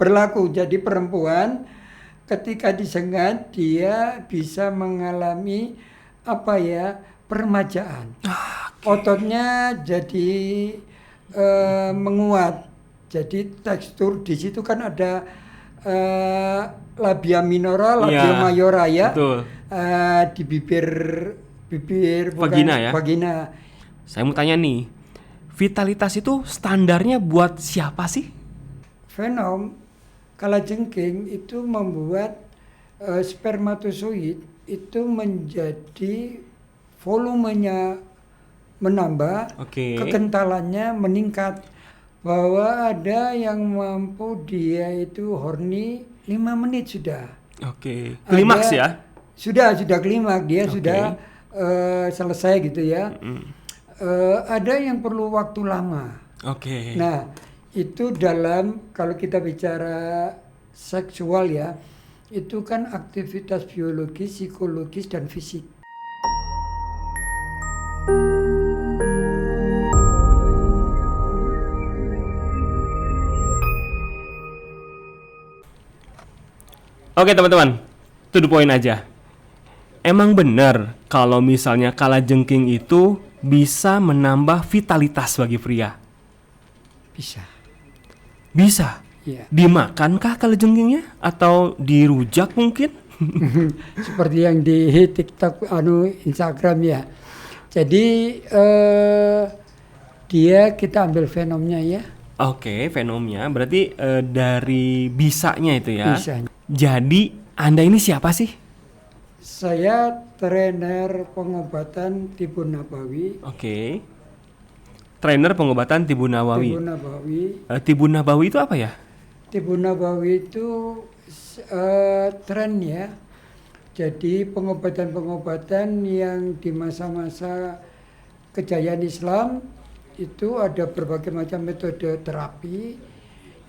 berlaku. Jadi perempuan ketika disengat dia bisa mengalami peremajaan. Ototnya jadi menguat. Jadi tekstur di situ kan ada labia minora, labia mayora ya. Betul. Di bibir Vagina ya. Vagina. Saya mau tanya nih, vitalitas itu standarnya buat siapa sih? Venom kalajengking itu membuat spermatozoid itu menjadi volumenya menambah, kekentalannya meningkat. Bahwa ada yang mampu dia itu horny 5 menit sudah. Klimaks ya? Sudah klimaks, dia sudah selesai gitu ya. Ada yang perlu waktu lama. Nah, itu dalam kalau kita bicara seksual ya, itu kan aktivitas biologis, psikologis dan fisik. Oke teman-teman, to the point aja. Emang benar kalau misalnya kalajengking itu bisa menambah vitalitas bagi pria? Bisa? Ya. Dimakankah kalajengkingnya? Atau dirujak mungkin? Seperti yang di TikTok, Instagram ya. Jadi kita ambil fenomnya ya. Fenomnya berarti dari bisanya itu ya. Bisanya. Jadi Anda ini siapa sih? Saya trainer pengobatan Tibun Nabawi. Trainer pengobatan Tibun Nabawi. Tibun Nabawi itu apa ya? Tibun Nabawi itu tren ya. Jadi pengobatan-pengobatan yang di masa-masa kejayaan Islam itu ada berbagai macam metode terapi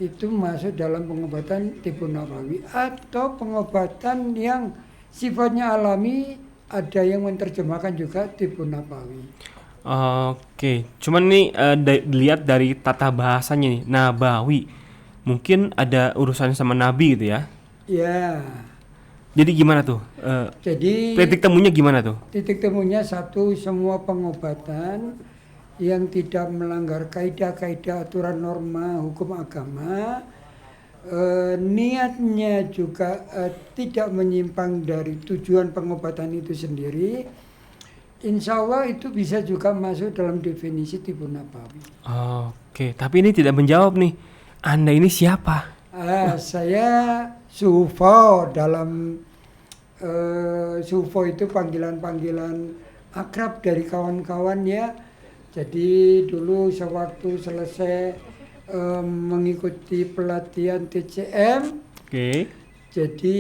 itu masuk dalam pengobatan Tibun Nabawi, atau pengobatan yang sifatnya alami, ada yang menerjemahkan juga Tibun Nabawi. Cuman nih dilihat dari tata bahasanya nih, Nabawi. Mungkin ada urusannya sama Nabi gitu ya? Ya. Jadi gimana tuh? Jadi titik temunya gimana tuh? Titik temunya satu, semua pengobatan yang tidak melanggar kaidah-kaidah aturan norma hukum agama, niatnya juga tidak menyimpang dari tujuan pengobatan itu sendiri, insya Allah itu bisa juga masuk dalam definisi Tibun Nabawi. Tapi ini tidak menjawab nih. Anda ini siapa? Saya Suhufau. Dalam Suhufau itu panggilan-panggilan akrab dari kawan-kawan ya. Jadi dulu sewaktu selesai mengikuti pelatihan TCM, jadi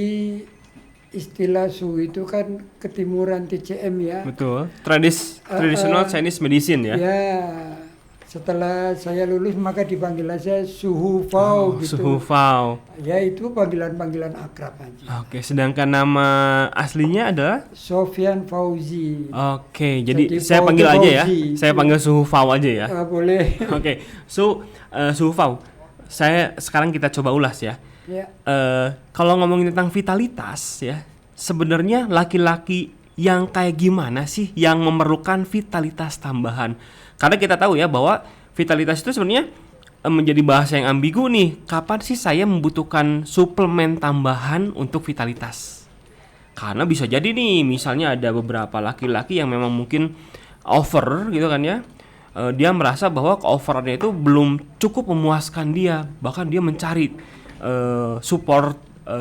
istilah Su itu kan ketimuran TCM ya. Betul. Traditional Chinese medicine ya. Ya. Setelah saya lulus maka dipanggil saya Suhufau gitu. Suhufau. Ya itu panggilan-panggilan akrab aja. Sedangkan nama aslinya adalah Sofyan Fauzi. Jadi saya panggil aja ya. Saya panggil Suhufau aja ya. Boleh. Suhufau. Sekarang kita coba ulas ya. Kalau ngomongin tentang vitalitas ya, sebenarnya laki-laki yang kayak gimana sih yang memerlukan vitalitas tambahan? Karena kita tahu ya bahwa vitalitas itu sebenarnya menjadi bahasa yang ambigu nih. Kapan sih saya membutuhkan suplemen tambahan untuk vitalitas? Karena bisa jadi nih, misalnya ada beberapa laki-laki yang memang mungkin over gitu kan ya. Dia merasa bahwa overannya itu belum cukup memuaskan dia. Bahkan dia mencari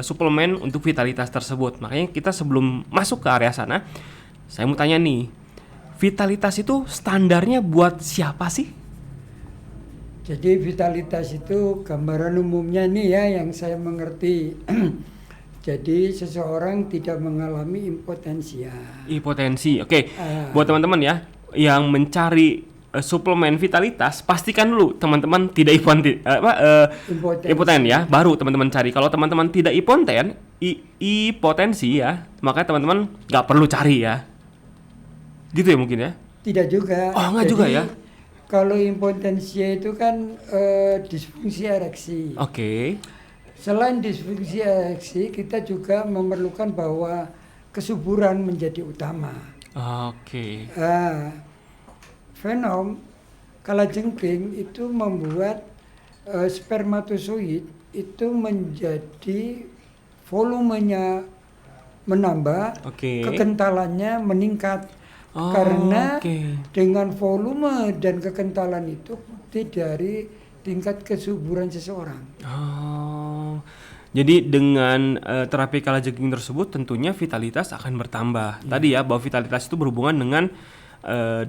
suplemen untuk vitalitas tersebut. Makanya kita sebelum masuk ke area sana, saya mau tanya nih, vitalitas itu standarnya buat siapa sih? Jadi vitalitas itu gambaran umumnya nih ya yang saya mengerti. Jadi seseorang tidak mengalami impotensia. Buat teman-teman ya yang mencari suplemen vitalitas, pastikan dulu teman-teman tidak impoten ya, baru teman-teman cari. Kalau teman-teman tidak impotensi ya, maka teman-teman nggak perlu cari ya. Gitu ya mungkin ya? Tidak juga. Enggak juga ya? Kalau impotensia itu kan disfungsi ereksi. Selain disfungsi ereksi, kita juga memerlukan bahwa kesuburan menjadi utama. Oke. Fenom kalajengking itu membuat spermatozoid itu menjadi volumenya menambah, kekentalannya meningkat. Karena dengan volume dan kekentalan itu bukti dari tingkat kesuburan seseorang. Jadi dengan terapi kalajengking tersebut tentunya vitalitas akan bertambah. Tadi ya bahwa vitalitas itu berhubungan dengan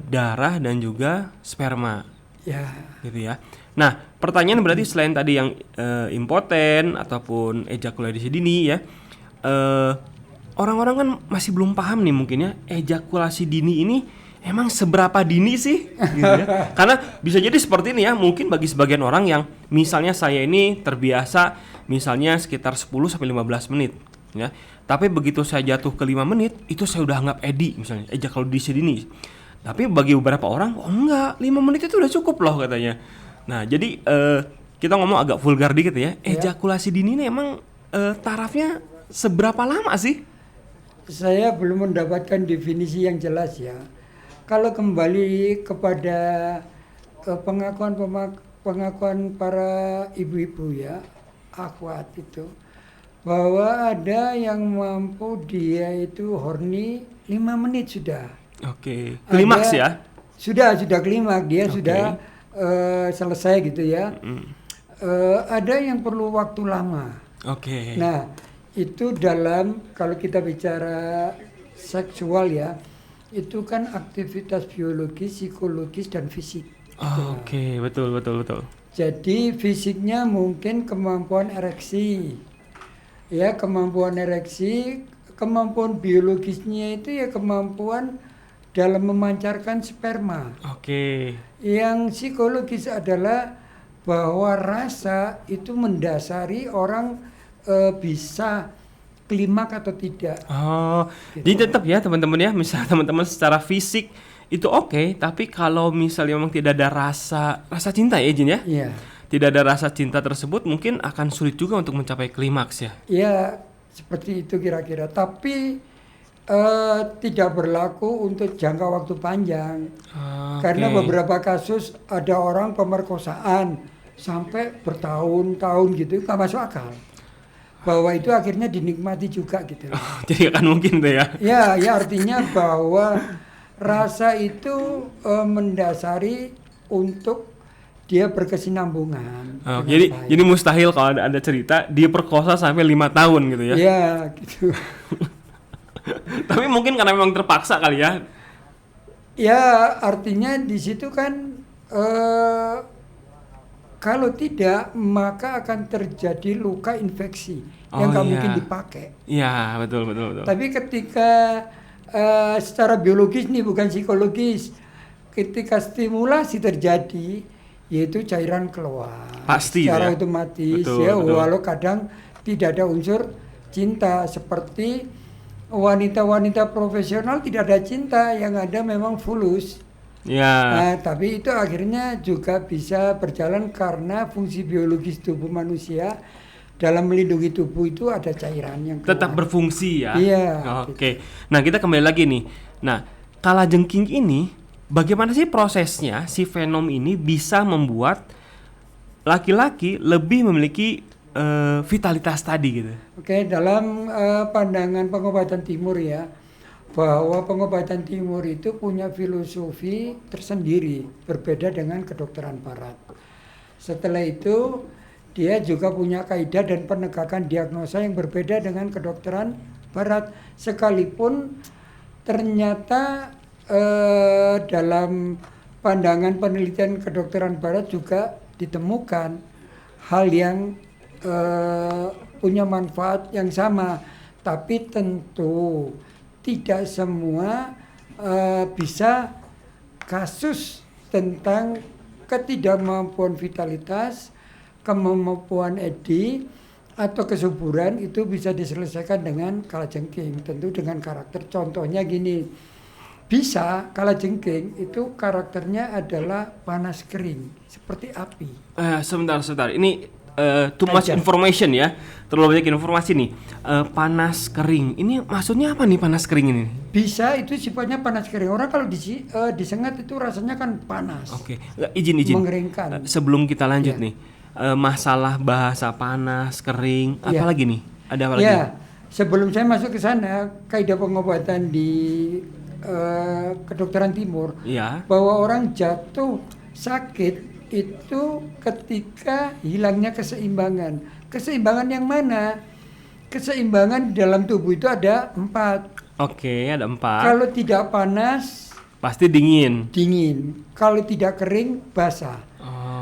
darah dan juga sperma. Ya. Gitu ya. Nah, pertanyaan berarti selain tadi yang impoten ataupun ejakulasi dini ya, orang-orang kan masih belum paham nih mungkin ya, ejakulasi dini ini emang seberapa dini sih? Gitu ya. Karena bisa jadi seperti ini ya, mungkin bagi sebagian orang yang misalnya saya ini terbiasa misalnya sekitar 10-15 menit ya. Tapi begitu saya jatuh ke 5 menit, itu saya udah anggap edi misalnya, ejakulasi dini. Tapi bagi beberapa orang, oh enggak, 5 menit itu udah cukup loh katanya. Nah, jadi kita ngomong agak vulgar dikit ya. Ejakulasi dini ini emang tarafnya seberapa lama sih? Saya belum mendapatkan definisi yang jelas ya. Kalau kembali kepada pengakuan para ibu-ibu ya, akhwat itu, bahwa ada yang mampu dia itu horny 5 menit sudah. Oke. Klimaks ya? Sudah klimaks, dia sudah selesai gitu ya. Ada yang perlu waktu lama. Nah, itu dalam kalau kita bicara seksual ya, itu kan aktivitas biologis, psikologis dan fisik. Betul. Jadi fisiknya mungkin kemampuan ereksi. Ya, kemampuan ereksi, kemampuan biologisnya itu ya kemampuan dalam memancarkan sperma. Yang psikologis adalah bahwa rasa itu mendasari orang bisa klimaks atau tidak. Gitu. Jadi tetap ya teman-teman ya, misalnya teman-teman secara fisik itu tapi kalau misalnya memang tidak ada rasa cinta ya Jin ya? Iya. Tidak ada rasa cinta tersebut mungkin akan sulit juga untuk mencapai klimaks ya? Iya, seperti itu kira-kira. Tapi tidak berlaku untuk jangka waktu panjang. Karena beberapa kasus ada orang pemerkosaan sampai bertahun-tahun gitu, nggak masuk akal. Bahwa itu akhirnya dinikmati juga gitu. Jadi akan mungkin tuh ya? Ya artinya bahwa rasa itu mendasari untuk dia berkesinambungan. Jadi mustahil kalau ada cerita dia perkosa sampai 5 tahun gitu ya? Iya gitu. Tapi mungkin karena memang terpaksa kali ya? Ya artinya di situ kan kalau tidak, maka akan terjadi luka infeksi yang nggak mungkin dipakai. Iya, betul. Tapi ketika secara biologis nih, bukan psikologis, ketika stimulasi terjadi, yaitu cairan keluar. Pasti secara ya? otomatis Betul. Walau kadang tidak ada unsur cinta, seperti wanita-wanita profesional tidak ada cinta, yang ada memang fulus. Nah, tapi itu akhirnya juga bisa berjalan karena fungsi biologis tubuh manusia dalam melindungi tubuh itu ada cairan yang keluar. Tetap berfungsi ya? Iya. Oke. Nah, kita kembali lagi nih. Nah, kalajengking ini bagaimana sih prosesnya si Fenom ini bisa membuat laki-laki lebih memiliki vitalitas tadi gitu? Oke, dalam pandangan pengobatan timur ya, bahwa pengobatan timur itu punya filosofi tersendiri, berbeda dengan kedokteran barat. Setelah itu, dia juga punya kaidah dan penegakan diagnosa yang berbeda dengan kedokteran barat. Sekalipun ternyata dalam pandangan penelitian kedokteran barat juga ditemukan hal yang punya manfaat yang sama, tapi tentu tidak semua bisa kasus tentang ketidakmampuan vitalitas, kemampuan edi atau kesuburan itu bisa diselesaikan dengan kalajengking, tentu dengan karakter. Contohnya gini, bisa kalajengking itu karakternya adalah panas kering seperti api. Sebentar. Ini too much information ya, terlalu banyak informasi nih. Panas kering, ini maksudnya apa nih panas kering ini? Bisa, itu sifatnya panas kering. Orang kalau disengat itu rasanya kan panas. Oke, izin. Mengeringkan. Sebelum kita lanjut nih, masalah bahasa panas kering, apalagi nih? Ada apa lagi? Ya, sebelum saya masuk ke sana, kaidah pengobatan di kedokteran timur, bahwa orang jatuh sakit itu ketika hilangnya keseimbangan. Keseimbangan yang mana? Keseimbangan di dalam tubuh itu ada 4. Oke, ada 4. Kalau tidak panas, pasti dingin. Kalau tidak kering, basah.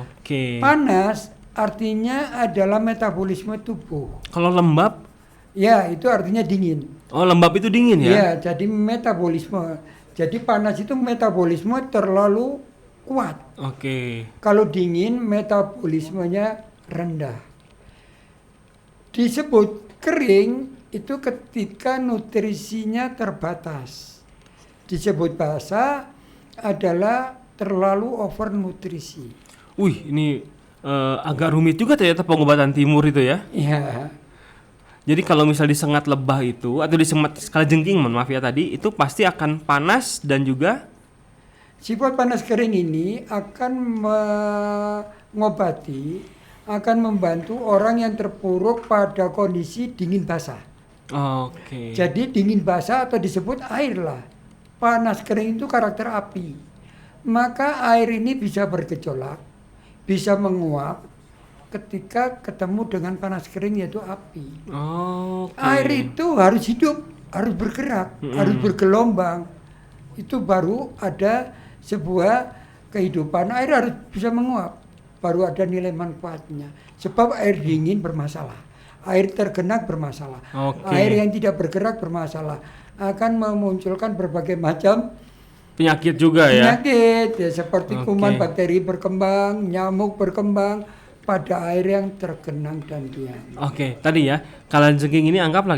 Oke. Panas artinya adalah metabolisme tubuh. Kalau lembab? Ya, itu artinya dingin. Oh, lembab itu dingin ya? Ya, jadi metabolisme. Jadi panas itu metabolisme terlalu kuat. Oke. Kalau dingin metabolismenya rendah. Disebut kering itu ketika nutrisinya terbatas. Disebut basah adalah terlalu overnutrisi. Wih, ini agak rumit juga ternyata pengobatan timur itu ya? Iya. Jadi kalau misal disengat lebah itu atau disengat kalajengking, maaf ya tadi, itu pasti akan panas dan juga sifat panas kering ini akan mengobati, akan membantu orang yang terpuruk pada kondisi dingin basah. Oke. Jadi dingin basah atau disebut air lah. Panas kering itu karakter api. Maka air ini bisa bergejolak, bisa menguap ketika ketemu dengan panas kering yaitu api. Air itu harus hidup, harus bergerak, harus bergelombang. Itu baru ada sebuah kehidupan. Air harus bisa menguap, baru ada nilai manfaatnya. Sebab air dingin bermasalah, air tergenang bermasalah, air yang tidak bergerak bermasalah, akan memunculkan berbagai macam penyakit juga ya. Penyakit ya, seperti kuman, bakteri berkembang, nyamuk berkembang pada air yang tergenang dan diam. Oke, tadi ya kalajengking ini anggaplah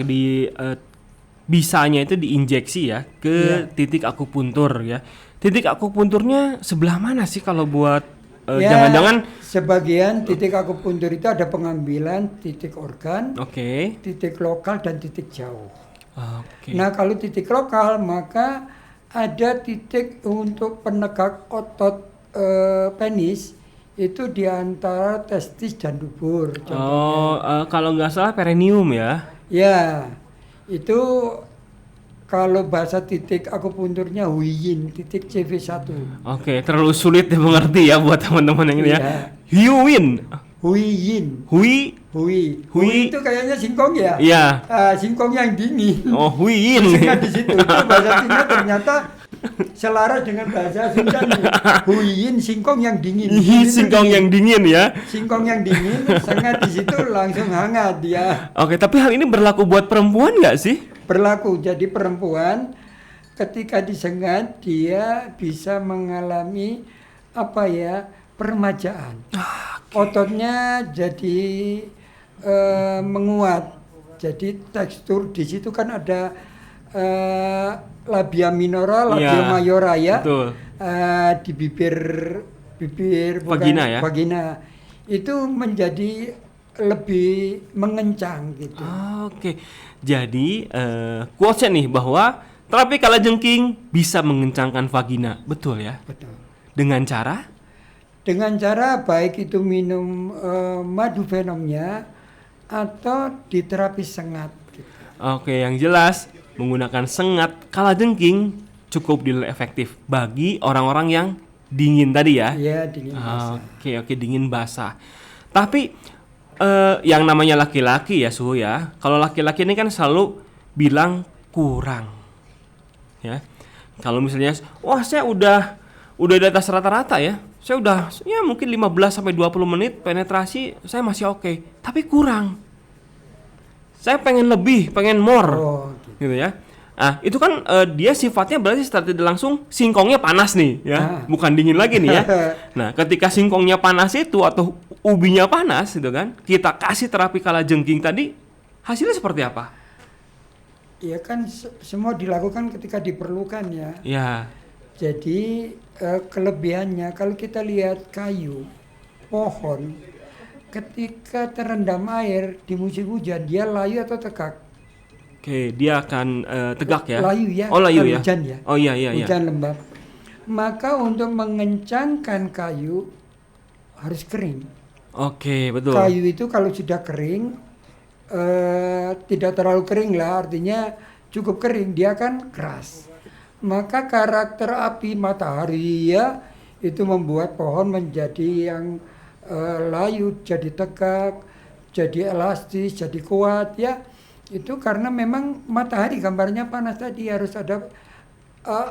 bisanya itu diinjeksi ya ke titik akupuntur ya. Titik akupunturnya sebelah mana sih kalau buat jangan-jangan? Sebagian titik akupuntur itu ada pengambilan titik organ, titik lokal dan titik jauh. Nah kalau titik lokal maka ada titik untuk penegak otot penis itu di antara testis dan dubur. Kalau nggak salah perineum ya? Ya, itu kalau bahasa titik akupunturnya Huiyin, titik CV1. Oke, terlalu sulit dimengerti ya buat teman-teman yang ini ya. Huiyin. Hui itu kayaknya singkong ya? Iya. Singkong yang dingin. Oh, Huiyin. Singkat di situ. Itu bahasa Cina ternyata selaras dengan bahasa Sunda nih. Huiyin, singkong yang dingin. Singkong yang dingin ya. Singkong yang dingin, sengat di situ langsung hangat dia. Oke, tapi hal ini berlaku buat perempuan nggak sih? Berlaku. Jadi perempuan ketika disengat dia bisa mengalami peremajaan. Ototnya jadi menguat. Jadi tekstur di situ kan ada labia minora, labia mayora ya. Betul. Di bibir vagina ya. Vagina itu menjadi lebih mengencang gitu. Oke. Jadi quotes-nya nih bahwa terapi kalajengking bisa mengencangkan vagina. Betul ya? Betul. Dengan cara? Dengan cara baik itu minum madu venomnya atau diterapi sengat. Gitu. Oke, yang jelas menggunakan sengat kalajengking cukup dinilai efektif bagi orang-orang yang dingin tadi ya. Iya, dingin basah. Oke, dingin basah. Tapi yang namanya laki-laki ya Suhu ya. Kalau laki-laki ini kan selalu bilang kurang. Ya. Kalau misalnya saya udah di atas rata-rata ya. Saya udah mungkin 15 sampai 20 menit penetrasi saya masih oke, tapi kurang. Saya pengen lebih, pengen more. Gitu ya. Nah, itu kan dia sifatnya berarti setelah tidak langsung singkongnya panas nih ya, bukan dingin lagi nih ya. Nah, ketika singkongnya panas itu atau ubinya panas gitu kan, kita kasih terapi kalajengking tadi, hasilnya seperti apa? Ya kan semua dilakukan ketika diperlukan ya. Ya. Jadi kelebihannya kalau kita lihat kayu, pohon, ketika terendam air di musim hujan, dia layu atau tegak? Oke, dia akan tegak ya? Layu ya. Oh, layu ya? Hujan ya. Oh iya. Hujan lembab. Maka untuk mengencangkan kayu harus kering. Oke, betul. Kayu itu kalau sudah kering, tidak terlalu kering lah, artinya cukup kering, dia kan keras. Maka karakter api matahari ya itu membuat pohon menjadi yang layu, jadi tegak, jadi elastis, jadi kuat ya. Itu karena memang matahari gambarnya panas tadi harus ada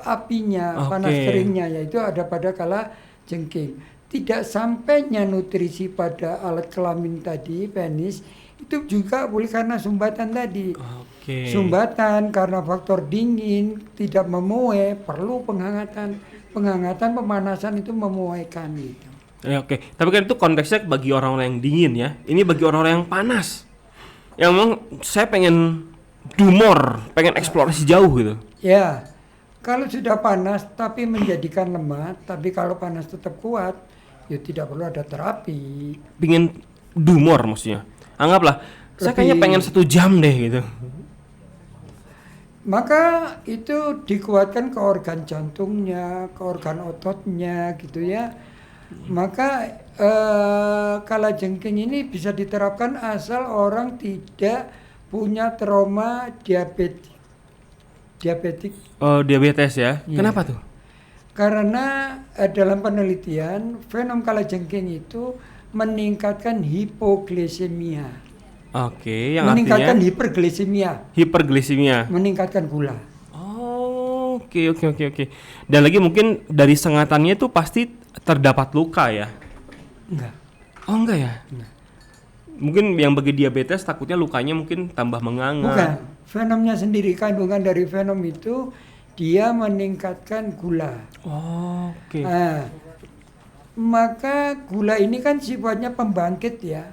apinya, panas keringnya, yaitu ada pada kala jengking. Tidak sampainya nutrisi pada alat kelamin tadi, penis, itu juga boleh karena sumbatan tadi. Sumbatan karena faktor dingin, tidak memuai, perlu penghangatan. Penghangatan, pemanasan itu memuaikan gitu. Oke. Tapi kan itu konteksnya bagi orang-orang yang dingin ya. Ini bagi orang-orang yang panas. Yang memang saya pengen do more, pengen eksplorasi jauh gitu. Ya, kalau sudah panas tapi menjadikan lemah, tapi kalau panas tetap kuat, ya tidak perlu ada terapi. Pengen do more maksudnya. Anggaplah, saya kayaknya pengen 1 jam deh gitu. Maka itu dikuatkan ke organ jantungnya, ke organ ototnya gitu ya. Maka kalajengking ini bisa diterapkan asal orang tidak punya trauma diabetik. Oh, diabetes ya? Iya. Kenapa tuh? Karena dalam penelitian fenom kalajengking itu meningkatkan hipoglikemia. Oke, yang meningkatkan artinya hiperglisemia. Meningkatkan gula. Oh, oke. Dan lagi mungkin dari sengatannya itu pasti terdapat luka ya? Enggak. Oh, enggak ya? Enggak. Mungkin yang bagi diabetes takutnya lukanya mungkin tambah menganga. Bukan. Fenomnya sendiri, kandungan dari fenom itu dia meningkatkan gula. Oh, oke. Nah, maka gula ini kan sifatnya pembangkit ya.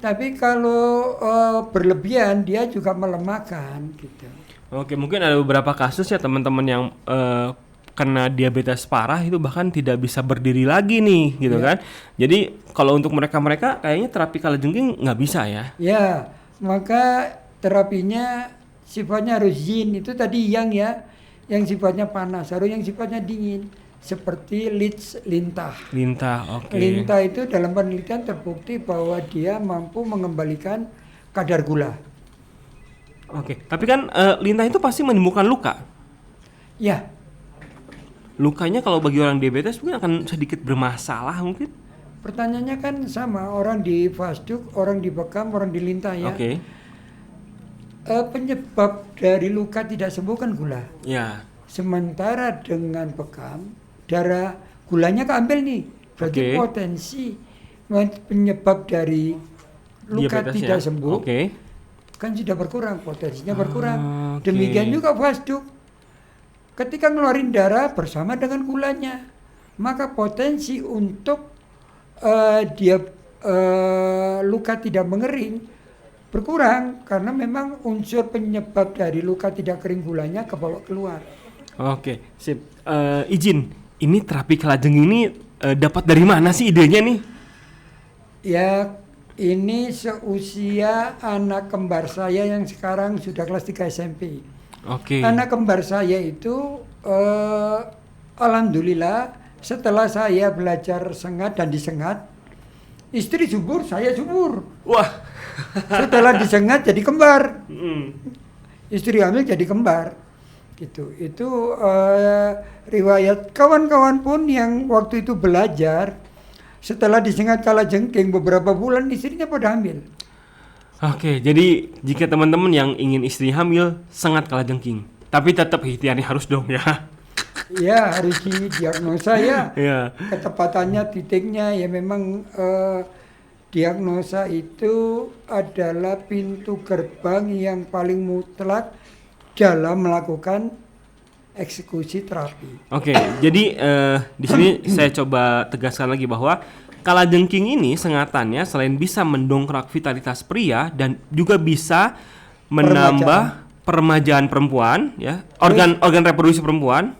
Tapi kalau berlebihan dia juga melemahkan gitu. Oke, mungkin ada beberapa kasus ya teman-teman yang kena diabetes parah itu bahkan tidak bisa berdiri lagi nih gitu kan. Jadi kalau untuk mereka kayaknya terapi kalajengking nggak bisa ya. Ya, maka terapinya sifatnya harus yin, itu tadi yang sifatnya panas, harus yang sifatnya dingin. Seperti lintah. Oke. Lintah itu dalam penelitian terbukti bahwa dia mampu mengembalikan kadar gula. Oke, tapi kan lintah itu pasti menimbulkan luka. Ya. Lukanya kalau bagi orang diabetes mungkin akan sedikit bermasalah mungkin. Pertanyaannya kan sama, orang di fasduk, orang di bekam, orang di lintah ya. Oke. Penyebab dari luka tidak sembuh kan gula. Ya. Sementara dengan bekam, darah gulanya keambil nih, berarti potensi penyebab dari luka tidak sembuh kan sudah berkurang, potensinya berkurang. Demikian juga fasduk, ketika ngeluarin darah bersama dengan gulanya, maka potensi untuk dia luka tidak mengering berkurang karena memang unsur penyebab dari luka tidak kering gulanya kebawa keluar. Oke, sip. Izin, ini terapi kalajengking ini dapat dari mana sih idenya nih? Ya, ini seusia anak kembar saya yang sekarang sudah kelas 3 SMP. Oke. Anak kembar saya itu, alhamdulillah setelah saya belajar sengat dan disengat, istri subur, saya subur. Wah. Setelah disengat jadi kembar. Istri hamil jadi kembar. Gitu. Itu riwayat kawan-kawan pun yang waktu itu belajar setelah disengat kalajengking beberapa bulan istrinya pada hamil. Oke, jadi jika teman-teman yang ingin istri hamil sengat kalajengking, tapi tetap ikhtiarnya harus dong ya. Ya, harus didiagnosa ya. Ya. Ketepatannya titiknya ya memang diagnosa itu adalah pintu gerbang yang paling mutlak dalam melakukan eksekusi terapi. Oke, jadi di sini saya coba tegaskan lagi bahwa kalajengking ini sengatannya selain bisa mendongkrak vitalitas pria dan juga bisa menambah peremajaan perempuan, ya, organ reproduksi perempuan.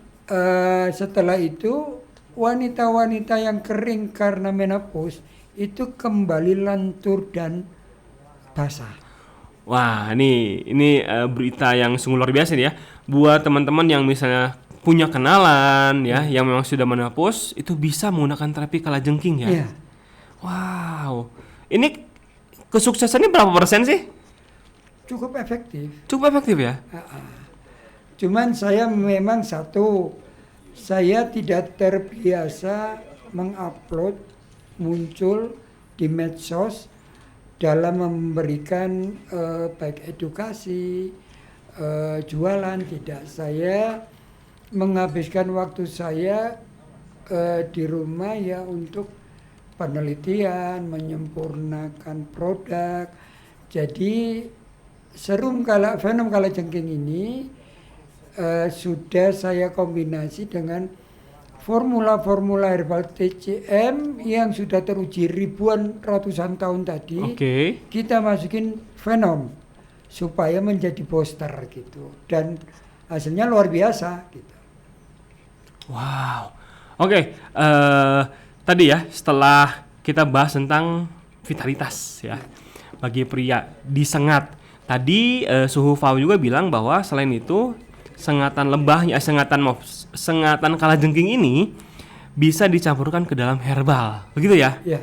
Setelah itu wanita-wanita yang kering karena menopause itu kembali lentur dan basah. Wah, ini berita yang sungguh luar biasa nih ya. Buat teman-teman yang misalnya punya kenalan ya, yang memang sudah menopause, itu bisa menggunakan terapi kalajengking ya. Iya. Wow. Ini kesuksesannya berapa persen sih? Cukup efektif. Cukup efektif ya? Cuman saya memang saya tidak terbiasa mengupload muncul di medsos dalam memberikan baik edukasi, jualan, tidak. Saya menghabiskan waktu saya di rumah ya untuk penelitian, menyempurnakan produk. Jadi fenom kalajengking ini sudah saya kombinasi dengan formula-formula herbal TCM yang sudah teruji ratusan tahun tadi. Kita masukin fenom supaya menjadi booster gitu, dan hasilnya luar biasa gitu. Wow. Tadi ya setelah kita bahas tentang vitalitas ya bagi pria disengat. Tadi Suhu Fau juga bilang bahwa selain itu sengatan kalajengking ini bisa dicampurkan ke dalam herbal, begitu ya? Iya.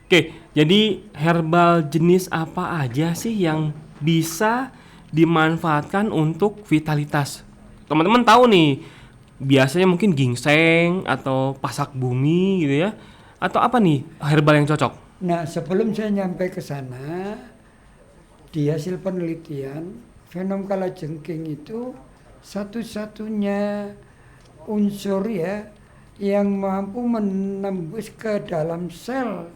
Oke, jadi herbal jenis apa aja sih yang bisa dimanfaatkan untuk vitalitas? Teman-teman tahu nih, biasanya mungkin ginseng atau pasak bumi gitu ya? Atau apa nih herbal yang cocok? Nah, sebelum saya nyampe ke sana, di hasil penelitian, fenom kalajengking itu satu-satunya unsur ya yang mampu menembus ke dalam sel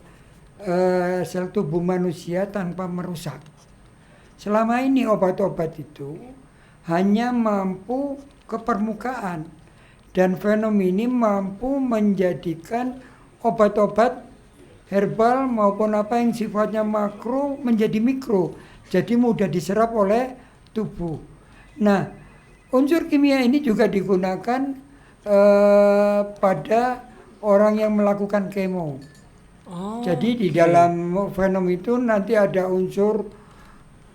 tubuh manusia tanpa merusak. Selama ini obat-obat itu hanya mampu ke permukaan, dan fenom ini mampu menjadikan obat-obat herbal maupun apa yang sifatnya makro menjadi mikro, jadi mudah diserap oleh tubuh. Nah, unsur kimia ini juga digunakan pada orang yang melakukan kemo. Jadi di dalam fenom itu nanti ada unsur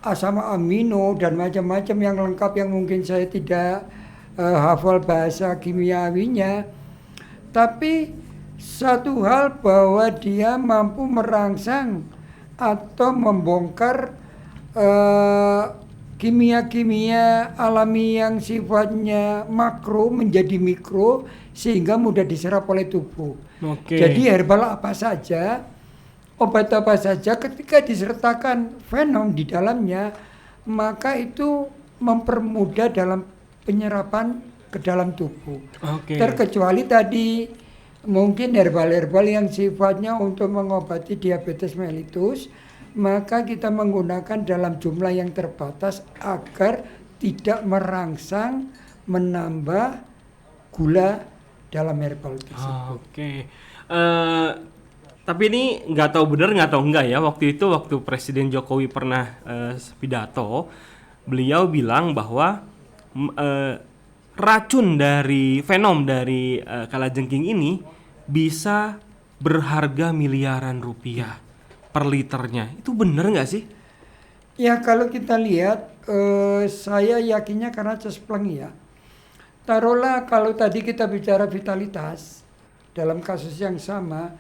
asam amino dan macam-macam yang lengkap yang mungkin saya tidak hafal bahasa kimiawinya. Tapi satu hal bahwa dia mampu merangsang atau membongkar kimia-kimia alami yang sifatnya makro menjadi mikro sehingga mudah diserap oleh tubuh. Jadi herbal apa saja, obat apa saja ketika disertakan fenom di dalamnya, maka itu mempermudah dalam penyerapan ke dalam tubuh. Terkecuali tadi mungkin herbal-herbal yang sifatnya untuk mengobati diabetes mellitus, maka kita menggunakan dalam jumlah yang terbatas agar tidak merangsang menambah gula dalam herbal tersebut. Tapi ini nggak tahu benar nggak tahu enggak ya, waktu Presiden Jokowi pernah pidato, beliau bilang bahwa racun dari fenom dari kalajengking ini bisa berharga miliaran rupiah per liternya. Itu benar nggak sih? Ya, kalau kita lihat, saya yakinnya karena cespleng ya. Taruhlah kalau tadi kita bicara vitalitas, dalam kasus yang sama,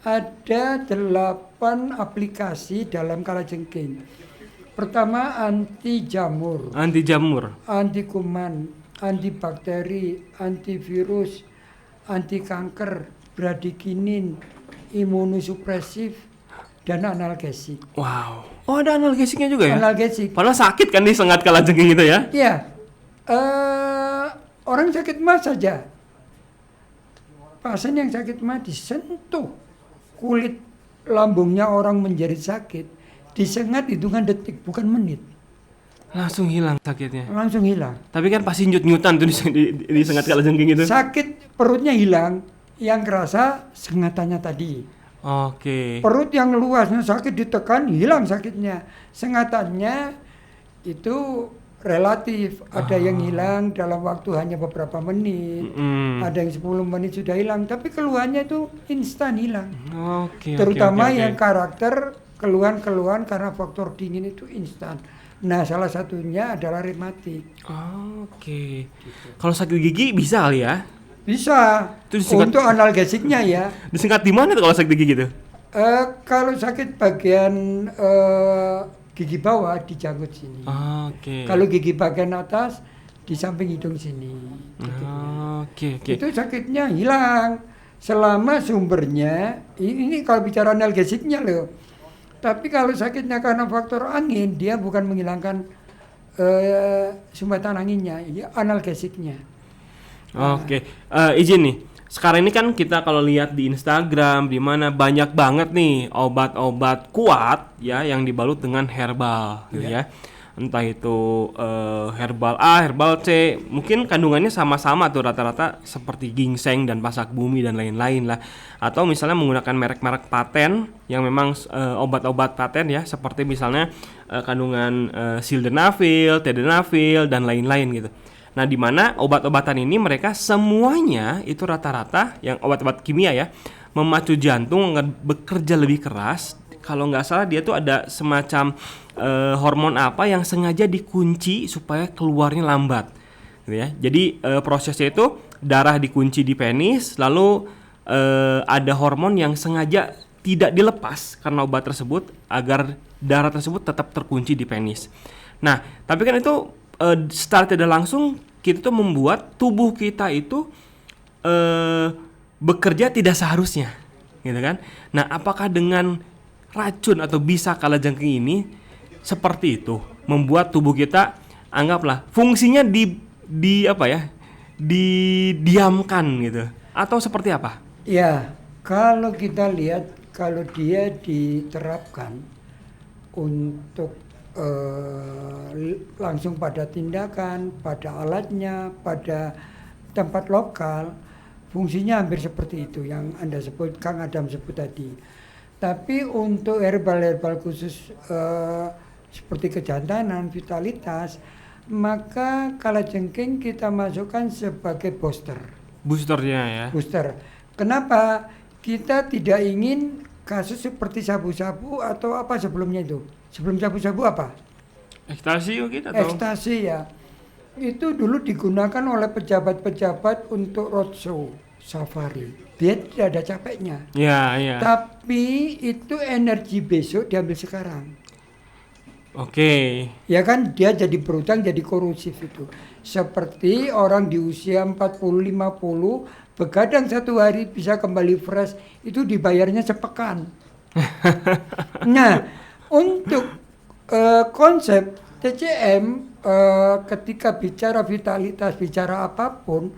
ada 8 aplikasi dalam kalajengking. Pertama, anti jamur, anti kuman, anti bakteri, antivirus, anti kanker, bradikinin, imunosupresif, dan analgesik. Wow. Oh, ada analgesiknya juga ya? Analgesik. Padahal sakit kan disengat kalajengking itu ya? Iya. Orang sakit mah saja. Pasien yang sakit mah disentuh kulit lambungnya orang menjadi sakit, disengat hitungan detik bukan menit. Langsung hilang sakitnya. Langsung hilang. Tapi kan pasti nyut-nyutan tuh disengat kalajengking itu. Sakit perutnya hilang, yang kerasa sengatannya tadi. Perut yang luasnya sakit ditekan, hilang sakitnya. Sengatannya itu relatif, ada yang hilang dalam waktu hanya beberapa menit, ada yang 10 menit sudah hilang, tapi keluhannya itu instan hilang. Terutama yang karakter keluhan-keluhan karena faktor dingin itu instan. Nah, salah satunya adalah rematik. Gitu. Kalau sakit gigi bisa kali ya? Bisa. Untuk analgesiknya ya. Disingkat di mana tuh kalau sakit gigi gitu? Kalau sakit bagian gigi bawah di janggut sini. Kalau gigi bagian atas di samping hidung sini. Itu sakitnya hilang selama sumbernya. Ini kalau bicara analgesiknya loh. Tapi kalau sakitnya karena faktor angin, dia bukan menghilangkan sumbatan anginnya, ini analgesiknya. Izin nih. Sekarang ini kan kita kalau lihat di Instagram di mana banyak banget nih obat-obat kuat ya yang dibalut dengan herbal gitu ya. Entah itu herbal A, herbal C, mungkin kandungannya sama-sama tuh rata-rata seperti ginseng dan pasak bumi dan lain-lain lah. Atau misalnya menggunakan merek-merek paten yang memang obat-obat paten ya, seperti misalnya kandungan sildenafil, tadalafil dan lain-lain gitu. Nah, di mana obat-obatan ini mereka semuanya itu rata-rata yang obat-obat kimia ya, memacu jantung bekerja lebih keras. Kalau nggak salah dia tuh ada semacam hormon apa yang sengaja dikunci supaya keluarnya lambat, gitu ya. Jadi prosesnya itu darah dikunci di penis, lalu ada hormon yang sengaja tidak dilepas karena obat tersebut agar darah tersebut tetap terkunci di penis. Nah, tapi kan itu secara tidak langsung kita tuh membuat tubuh kita itu bekerja tidak seharusnya, gitu kan? Nah, apakah dengan racun atau bisa kalajengking ini seperti itu membuat tubuh kita anggaplah fungsinya didiamkan gitu atau seperti apa? Ya, kalau kita lihat kalau dia diterapkan untuk langsung pada tindakan, pada alatnya, pada tempat lokal, fungsinya hampir seperti itu yang Anda sebut, Kang Adam sebut tadi. Tapi untuk herbal-herbal khusus seperti kejantanan, vitalitas, maka kalajengking kita masukkan sebagai booster. Boosternya ya? Booster. Kenapa? Kita tidak ingin kasus seperti sabu-sabu atau apa sebelumnya itu. Sebelum sabu-sabu apa? Ekstasi mungkin atau? Ekstasi ya. Itu dulu digunakan oleh pejabat-pejabat untuk roadshow, safari. Dia tidak ada capeknya. Iya. Tapi itu energi besok diambil sekarang. Oke. Ya kan dia jadi berutang, jadi korosif itu. Seperti orang di usia 40-50 begadang 1 hari bisa kembali fresh, itu dibayarnya sepekan. Nah, untuk konsep TCM ketika bicara vitalitas, bicara apapun,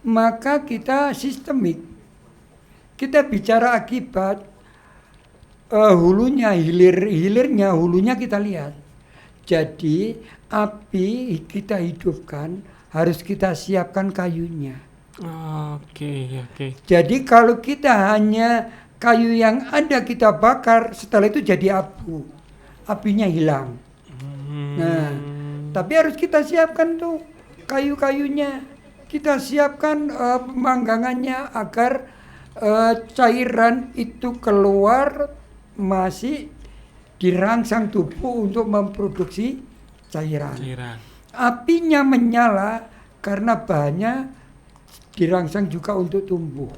maka kita sistemik. Kita bicara akibat, hulunya, hilirnya, hulunya kita lihat. Jadi api kita hidupkan, harus kita siapkan kayunya. Oke. Jadi kalau kita hanya kayu yang ada kita bakar, setelah itu jadi abu, apinya hilang. Nah, tapi harus kita siapkan tuh kayu-kayunya, kita siapkan pemanggangannya agar cairan itu keluar, masih dirangsang tubuh untuk memproduksi cairan. Apinya menyala karena bahannya dirangsang juga untuk tumbuh.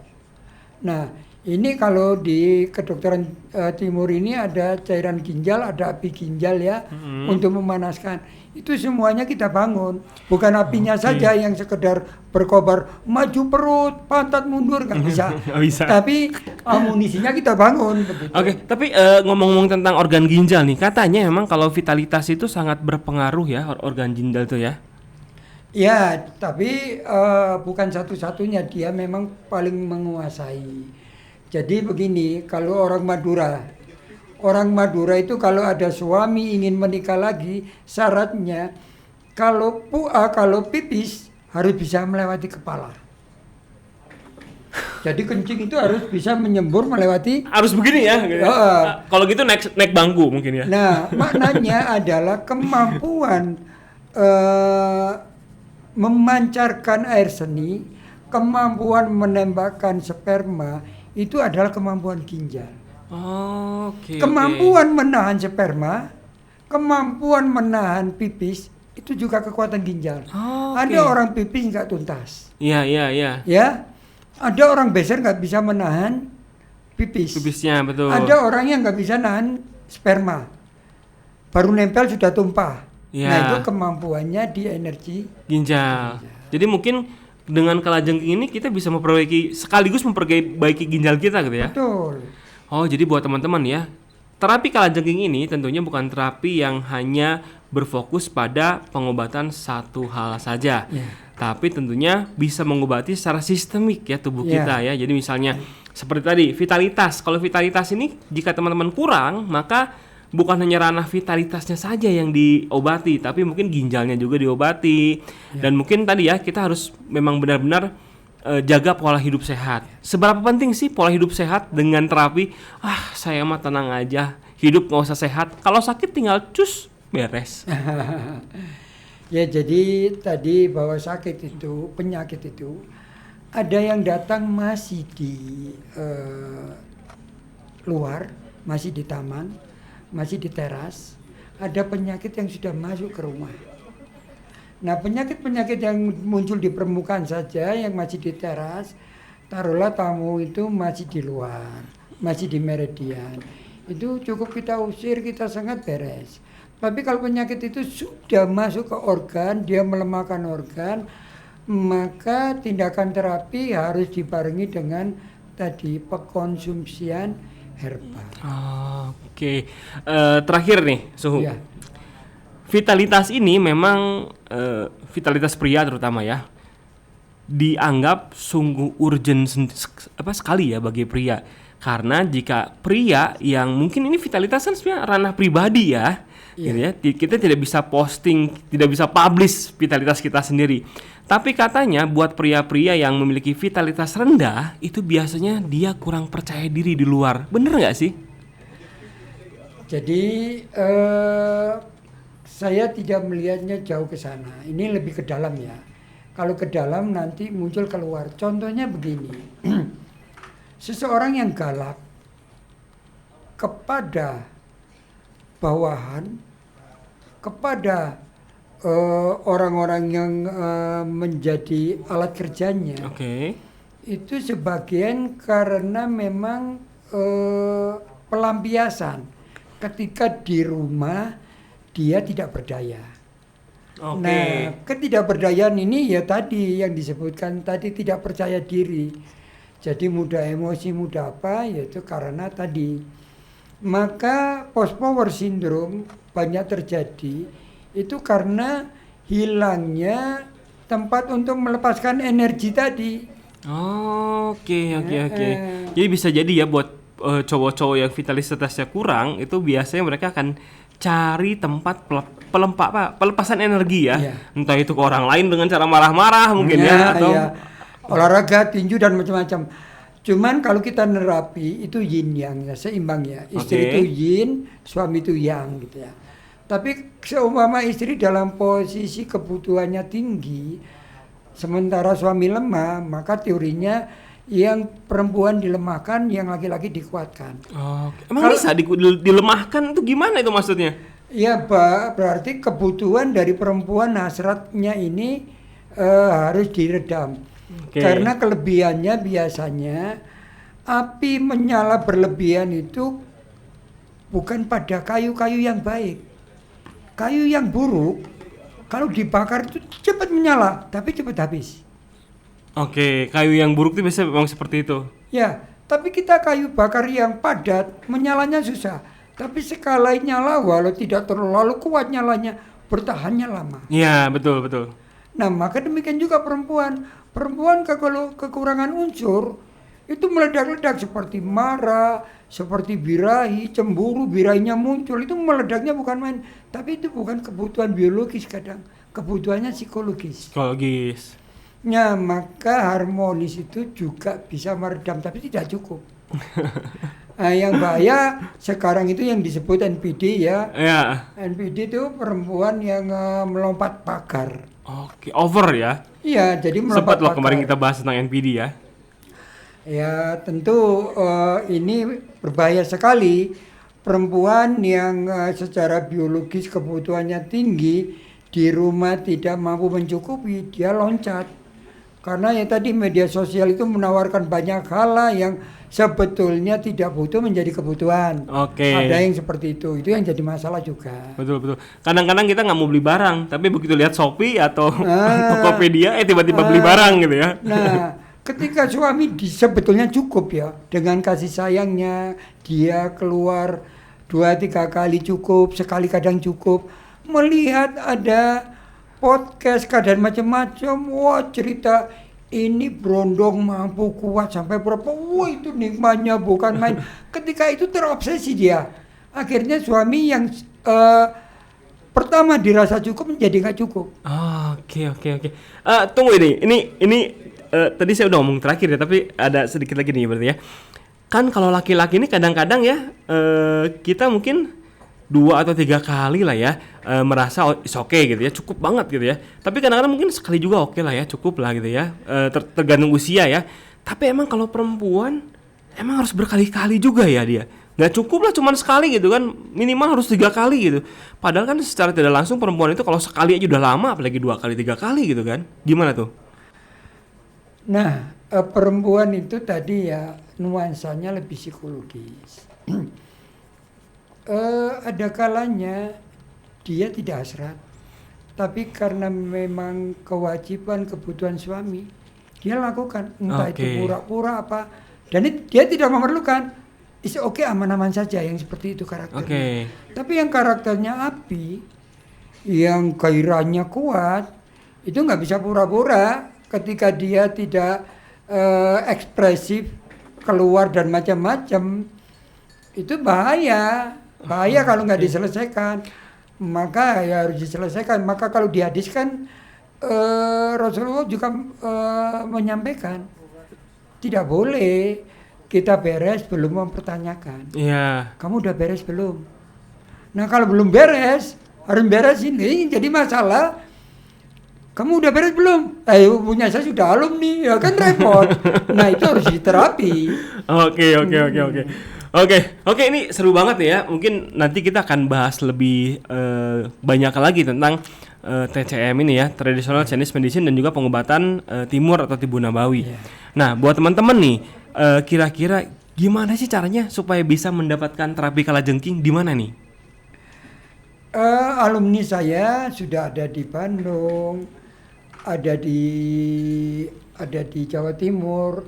Nah, ini kalau di kedokteran timur ini ada cairan ginjal, ada api ginjal ya, untuk memanaskan. Itu semuanya kita bangun. Bukan apinya saja yang sekedar berkobar, maju perut, pantat mundur, nggak bisa. Tapi amunisinya kita bangun. Oke, tapi ngomong-ngomong tentang organ ginjal nih, katanya memang kalau vitalitas itu sangat berpengaruh ya organ ginjal itu ya? Ya, tapi bukan satu-satunya, dia memang paling menguasai. Jadi begini, kalau orang Madura itu kalau ada suami ingin menikah lagi, syaratnya kalau pipis harus bisa melewati kepala. Jadi kencing itu harus bisa menyembur melewati. Harus begini ya? Gitu. Kalau gitu naik bangku mungkin ya? Nah, maknanya adalah kemampuan memancarkan air seni, kemampuan menembakkan sperma itu adalah kemampuan ginjal. Kemampuan menahan sperma, kemampuan menahan pipis itu juga kekuatan ginjal. Ada orang pipis nggak tuntas. Iya. Ya, ada orang beser nggak bisa menahan pipisnya, betul. Ada orang yang nggak bisa nahan sperma, baru nempel sudah tumpah. Ya. Nah itu kemampuannya di energi ginjal. Jadi mungkin dengan kalajengking ini kita bisa sekaligus memperbaiki ginjal kita gitu ya. Betul. Oh, jadi buat teman-teman ya, terapi kalajengking ini tentunya bukan terapi yang hanya berfokus pada pengobatan satu hal saja. Tapi tentunya bisa mengobati secara sistemik ya tubuh kita ya. Jadi misalnya seperti tadi vitalitas. Kalau vitalitas ini jika teman-teman kurang, maka bukan hanya ranah vitalitasnya saja yang diobati, tapi mungkin ginjalnya juga diobati. Dan mungkin tadi ya kita harus memang benar-benar jaga pola hidup sehat. Seberapa penting sih pola hidup sehat dengan terapi? Saya mah tenang aja, hidup nggak usah sehat. Kalau sakit tinggal cus beres. Ya jadi tadi bahwa sakit itu, penyakit itu ada yang datang masih di luar, masih di taman, masih di teras. Ada penyakit yang sudah masuk ke rumah. Nah penyakit-penyakit yang muncul di permukaan saja, yang masih di teras, taruhlah tamu itu masih di luar, masih di meridian, itu cukup kita usir, kita sangat beres. Tapi kalau penyakit itu sudah masuk ke organ, dia melemahkan organ, maka tindakan terapi harus dibarengi dengan tadi pengkonsumsian herbal. Oke. Terakhir nih, Suhu. Ya. Vitalitas ini memang vitalitas pria terutama ya, dianggap sungguh urgent sekali ya bagi pria. Karena jika pria yang mungkin ini vitalitas kan sebenarnya ranah pribadi ya, gitu ya. Kita tidak bisa posting, tidak bisa publish vitalitas kita sendiri. Tapi katanya buat pria-pria yang memiliki vitalitas rendah itu biasanya dia kurang percaya diri di luar. Bener nggak sih? Jadi saya tidak melihatnya jauh ke sana. Ini lebih ke dalam ya. Kalau ke dalam nanti muncul keluar. Contohnya begini. Seseorang yang galak kepada bawahan, kepada orang-orang yang menjadi alat kerjanya. Itu sebagian karena memang pelampiasan. Ketika di rumah dia tidak berdaya. Nah, ketidakberdayaan ini ya tadi yang disebutkan tadi, tidak percaya diri. Jadi mudah emosi, mudah apa, yaitu karena tadi. Maka post power syndrome banyak terjadi itu karena hilangnya tempat untuk melepaskan energi tadi. Oke. Jadi bisa jadi ya buat cowok-cowok yang vitalitasnya kurang itu biasanya mereka akan cari tempat pelepasan energi ya. Entah itu ke orang lain dengan cara marah-marah mungkin atau olahraga, tinju dan macam-macam. Cuman kalau kita nerapi itu yin yang ya, seimbang ya. Istri itu yin, suami itu yang gitu ya. Tapi seumpama istri dalam posisi kebutuhannya tinggi, sementara suami lemah, maka teorinya yang perempuan dilemahkan, yang laki-laki dikuatkan. Emang bisa dilemahkan itu gimana itu maksudnya? Ya Pak, berarti kebutuhan dari perempuan hasratnya ini harus diredam. Karena kelebihannya biasanya api menyala berlebihan itu bukan pada kayu-kayu yang baik. Kayu yang buruk kalau dibakar itu cepat menyala tapi cepat habis. Kayu yang buruk itu biasanya memang seperti itu. Ya, tapi kita kayu bakar yang padat menyalanya susah. Tapi sekali nyala walau tidak terlalu kuat nyalanya, bertahannya lama. Iya, betul. Nah, maka demikian juga perempuan. Perempuan kalau kekurangan unsur itu meledak-ledak seperti marah, seperti birahi, cemburu, birahinya muncul. Itu meledaknya bukan main, tapi itu bukan kebutuhan biologis kadang. Kebutuhannya psikologis. Nah, maka harmonis itu juga bisa meredam, tapi tidak cukup. Yang bahaya sekarang itu yang disebut NPD ya. Ya. NPD itu perempuan yang melompat pagar. Oke, over ya. Iya, jadi melompat Sempat loh pagar. kemarin kita bahas tentang NPD ya. Ya, tentu ini berbahaya sekali. Perempuan yang secara biologis kebutuhannya tinggi, di rumah tidak mampu mencukupi, dia loncat. Karena ya tadi media sosial itu menawarkan banyak hal yang sebetulnya tidak butuh menjadi kebutuhan. Oke. Ada yang seperti itu yang jadi masalah juga. Betul. Kadang-kadang kita nggak mau beli barang, tapi begitu lihat Shopee atau Tokopedia, tiba-tiba beli barang gitu ya. Nah, ketika suami sebetulnya cukup ya, dengan kasih sayangnya, dia keluar 2-3 kali cukup, sekali kadang cukup. Melihat ada podcast kadang macam-macam, wah cerita ini berondong mampu kuat sampai berapa, wah itu nikmatnya bukan main. Ketika itu terobsesi dia, akhirnya suami yang pertama dirasa cukup menjadi nggak cukup. Oke. Tunggu ini tadi saya udah ngomong terakhir ya, tapi ada sedikit lagi nih berarti ya. Kan kalau laki-laki ini kadang-kadang ya kita mungkin 2 atau 3 kali lah ya merasa it's okay gitu ya, cukup banget gitu ya. Tapi kadang-kadang mungkin sekali juga oke lah ya, cukup lah gitu ya, tergantung usia ya. Tapi emang kalau perempuan emang harus berkali-kali juga ya dia. Nggak cukup lah cuman sekali gitu kan, minimal harus 3 kali gitu. Padahal kan secara tidak langsung perempuan itu kalau sekali aja udah lama, apalagi 2 kali 3 kali gitu kan. Gimana tuh? Nah, perempuan itu tadi ya nuansanya lebih psikologis. Ada kalanya dia tidak hasrat, tapi karena memang kewajiban kebutuhan suami, dia lakukan, entah itu pura-pura apa, dan dia tidak memerlukan. Is oke, aman-aman saja yang seperti itu karakternya. Tapi yang karakternya api, yang gairahnya kuat, itu nggak bisa pura-pura. Ketika dia tidak ekspresif, keluar dan macam-macam, itu bahaya kalau nggak diselesaikan. Maka ya harus diselesaikan. Maka kalau di hadis kan Rasulullah juga menyampaikan tidak boleh kita beres belum mempertanyakan. Iya. Kamu udah beres belum? Nah kalau belum beres, harus beres ini jadi masalah. Kamu udah beres belum? Punya saya sudah alumni, ya kan repot. Nah itu harus diterapi. Oke, ini seru banget ya. Mungkin nanti kita akan bahas lebih banyak lagi tentang TCM ini ya, Traditional Chinese Medicine, dan juga pengobatan Timur atau Tibu Nabawi. Yeah. Nah, buat teman-teman nih, kira-kira gimana sih caranya supaya bisa mendapatkan terapi kalajengking di mana nih? Alumni saya sudah ada di Bandung, ada di Jawa Timur,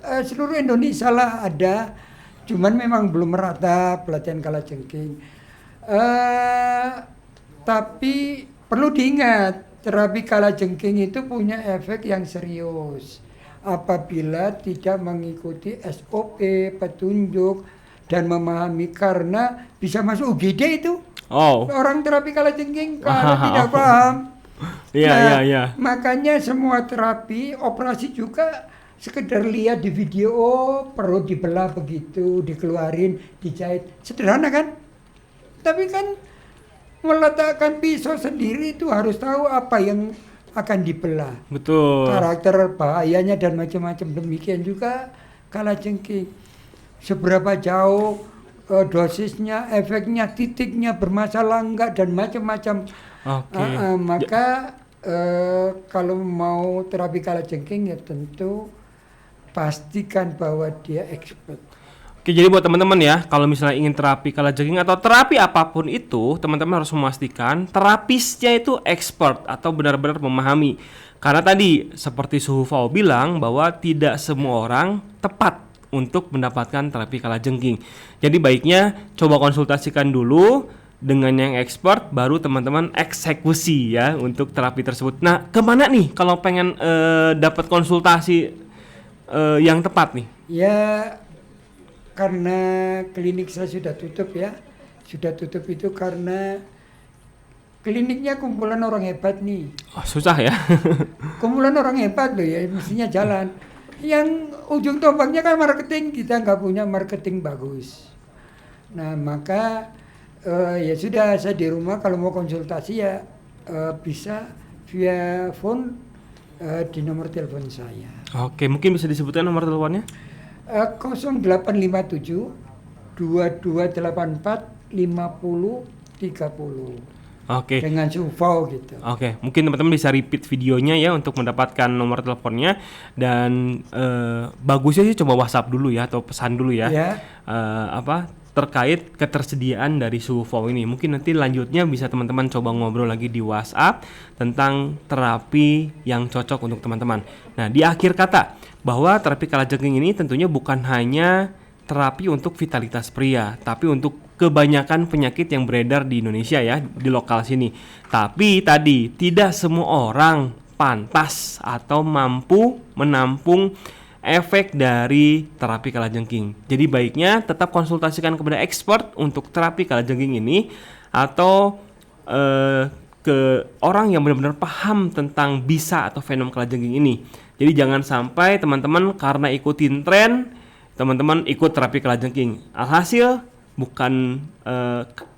seluruh Indonesia lah ada. Cuman memang belum merata pelatihan kalajengking. Tapi perlu diingat, terapi kalajengking itu punya efek yang serius apabila tidak mengikuti SOP, petunjuk, dan memahami, karena bisa masuk UGD itu. Orang terapi kalajengking karena tidak paham. Iya. Makanya semua terapi, operasi juga sekedar lihat di video, perut dibelah begitu, dikeluarin, dijahit, sederhana kan? Tapi kan meletakkan pisau sendiri itu harus tahu apa yang akan dibelah. Betul. Karakter bahayanya dan macam-macam. Demikian juga kalajengking. Seberapa jauh dosisnya, efeknya, titiknya bermasalah enggak, dan macam-macam. Maka kalau mau terapi kalajengking ya tentu pastikan bahwa dia expert. Oke, jadi buat teman-teman ya, kalau misalnya ingin terapi kalajengking atau terapi apapun itu, teman-teman harus memastikan terapisnya itu expert atau benar-benar memahami. Karena tadi seperti Suhufau bilang bahwa tidak semua orang tepat untuk mendapatkan terapi kalajengking. Jadi baiknya coba konsultasikan dulu dengan yang expert, baru teman-teman eksekusi ya untuk terapi tersebut. Nah, kemana nih kalau pengen dapat konsultasi yang tepat nih? Ya, karena klinik saya sudah tutup ya. Sudah tutup itu karena kliniknya kumpulan orang hebat nih. Susah ya. Kumpulan orang hebat loh ya, mestinya jalan. yang ujung tombaknya kan marketing, kita nggak punya marketing bagus. Nah maka ya sudah, saya di rumah kalau mau konsultasi ya bisa via phone di nomor telepon saya. Oke, mungkin bisa disebutkan nomor teleponnya? 0857 2284 50 30. Oke. Dengan Sufau gitu. Oke, mungkin teman-teman bisa repeat videonya ya untuk mendapatkan nomor teleponnya, dan bagusnya sih coba WhatsApp dulu ya atau pesan dulu ya. Ya. Terkait ketersediaan dari Sufau ini. Mungkin nanti lanjutnya bisa teman-teman coba ngobrol lagi di WhatsApp tentang terapi yang cocok untuk teman-teman. Nah, di akhir kata bahwa terapi kalajengking ini tentunya bukan hanya terapi untuk vitalitas pria, tapi untuk kebanyakan penyakit yang beredar di Indonesia ya, di lokal sini. Tapi tadi tidak semua orang pantas atau mampu menampung efek dari terapi kalajengking. Jadi baiknya tetap konsultasikan kepada expert untuk terapi kalajengking ini, atau ke orang yang benar-benar paham tentang bisa atau fenom kalajengking ini. Jadi jangan sampai teman-teman karena ikutin tren, teman-teman ikut terapi kalajengking. Alhasil bukan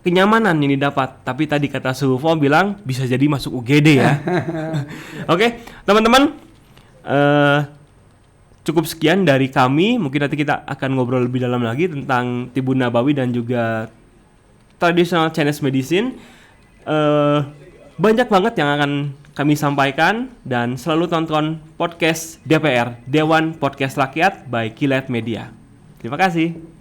kenyamanan yang didapat, tapi tadi kata Sufo bilang bisa jadi masuk UGD ya. Oke, teman-teman, cukup sekian dari kami. Mungkin nanti kita akan ngobrol lebih dalam lagi tentang Tibun Nabawi dan juga traditional Chinese medicine. Banyak banget yang akan kami sampaikan, dan selalu tonton podcast DPR, Dewan Podcast Rakyat by Kilat Media. Terima kasih.